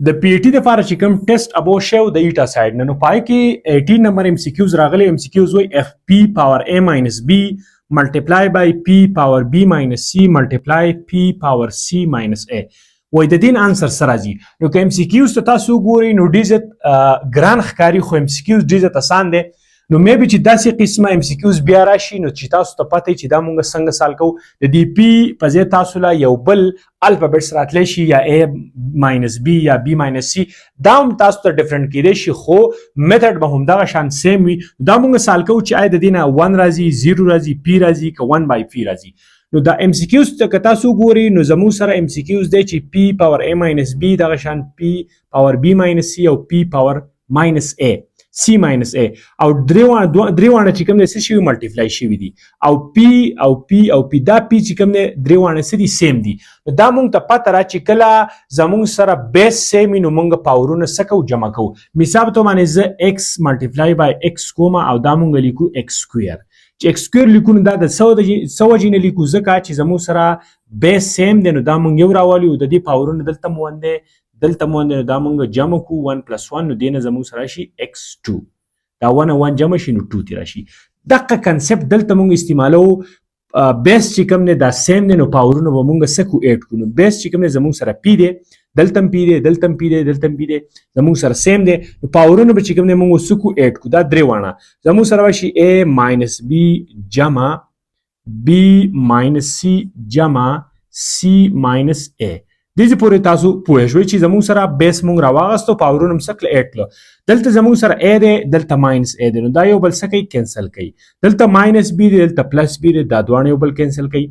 د پی ای ټي دپاره چې کوم ټیسټ ابو شو د ایټا سایډ نه، نو پای کې 18 نمبر ام سی کیوز راغلي. ام سی کیوز وایي اف پی پاور ا ماینس بی ملټیپلای بای پی پاور بی ماینس سی ملټیپلای پی پاور سی ماینس ا. وایي د دین انسر سره راځي. نو که ام سی کیوز ته تاسو ګورئ نو ډیزت ګران ښکاري، خو ام سی کیوز ډیزت اسان دی. نو مې بي چې داسې قسمه ام سی کیوز بیا راشي نو چې تاسو ته پته چې دا مونږ څنګه سال کوو. د دې پی په ځای تاسو له یو بل الفابیټس راتلی شي، یا ا ماینس بی یا بی ماینس سی، دا هم تاسو ته ډفرنټ کیدی شي، خو میتھډ به همدغه شان سیم وي. دا مونږ سال کوو چې آیا د دې نه 1 راځي، 0 راځي، پی راځي که 1 بای پی راځي. نو دا ام سی کیوز ته که تاسو ګورئ نو زموږ سره ام سی کیوز دی چې پی پاور ا ماینس بی دغه شان پی پاور بی ماینس سی او پی پاور ماینس ا سی ماینس ا، او درې واړه چې کوم دی څه شوي ملټیپلای شوي دي، او پی او پی او پی دا پی چې کوم دی درې واړه څه دي سیم دي. نو دا مونږ ته پته را چې کله زمونږ سره بیس سیم وي نو مونږ پاورونه څه کوو جمع کوو. مثال په توګه باندې زه ایکس ملټیپلای بای ایکس کومه او دا مونږ لیکو ایکس سکویر. چې ایکس سکویر لیکو نو دا د څه وجې نه لیکو ځکه چې زموږ سره بیس سیم دی، نو دا مونږ یو راولي او د دې پاورونه دلته مو دی دلته مو دی، نو دا مونږ جمع کو 1 + 1 نو دې نه زموږ سره راشي x2. دا 1 او 1 جمع شي نو 2 تی راشي. دغه کنسپټ دلته مونږ استعمالو. بیس چې کوم دی دا سیم دی نو پاورونه به مونږ څه کو 8 کو. نو بیس چې کوم دی زموږ سره پی دی، دلته پی دی، دلته پی دی، دلته پی دی، زموږ سره سیم دی. نو پاورونه به چې کوم دی مونږ څه کو 8 کو. دا درې واړه زموږ سره راشي a ماینس بی جمع بی ماینس سی جمع سی ماینس a. دې پورې تاسو پوه شوئ چې زموږ سره بیس مونږ راواغستو، پاورونه هم څه کړل 8 کړل. دلته زموږ سره a دی، دلته ماینس a دی، نو دا یو بل څه کوي کینسل کوي. دلته ماینس b دی، دلته پلس b دی، دا دواړه یو بل کینسل کوي.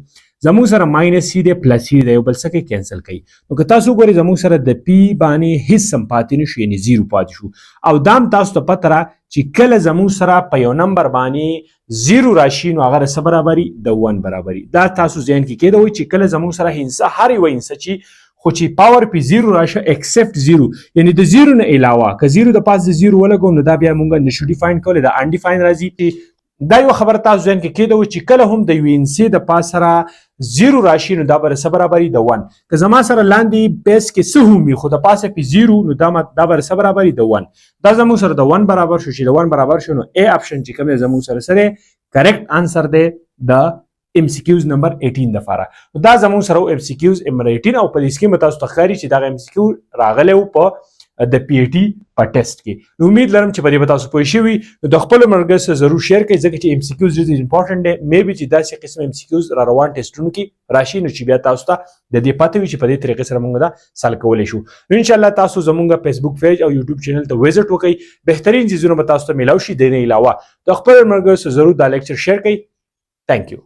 زموږ سره ماینس c دی، پلس c دی، یو بل څه کوي کینسل کوي. نو که تاسو ګورئ زموږ سره د p باندې هیڅ هم پاتې نه شو، یعنې 0 پاتې شو. او دا هم تاسو ته پته را چې کله زموږ سره په یو نمبر باندې 0 راشي نو هغه د څه برابري د 1 برابري. دا تاسو ذهن کې کېدوئ چې کله زموږ سره هندسه هر یوه هندسه چې خو چې پاور پی 0 راشه ایکسپټ 0، یعنی د 0 نه علاوه که 0 د پاس د 0 ولګوم نو دا بیا مونږ نشو ډیفاین کولی، دا انډیفاین راځي. دا یو خبره تاسو ذهن کې کېدوي چې کله هم د یو هندسې د پاس سره 0 راشي نو دا به څه برابري د 1. که زما سره لاندې بیس کې څه هم وي خو د پاسه پی 0 نو دا به څه برابري د 1. دا زموږ سره د 1 برابر شو. چې د 1 برابر شو نو ا اپشن چې کوم دی زموږ سره سره کریکټ انسر دی د ام سی کیوز نمبر 18 دفاره. دا زموږ سره ام سی کیوز نمبر 18 او په دې کې متاسو تخکاری چې دا ام سی کیو راغلی و په د پی ای ټي په ټیسټ کې. نو امید لرم چې په دې تاسو پوه شوي. نو د خپل مرګ سره ضرور شیر کړئ ځکه چې ام سی کیوز ډېر امپورټنت دی. مې بي چې داسې قسم ام سی کیوز را روان ټیسټونو کې راشي نو چې بیا تاسو ته د دې پته وي چې په دې طریقې سره موږ دا سال کولی شو. نو ان شاء الله تاسو زموږ فیسبوک پیج او یوټیوب چینل ته وزټ وکړئ. بهترین چیزونه به تاسو ته میلاو شي. د نه علاوه د خپل مرګ سره ضرور دا لیکچر شیر کړئ. تھینک یو.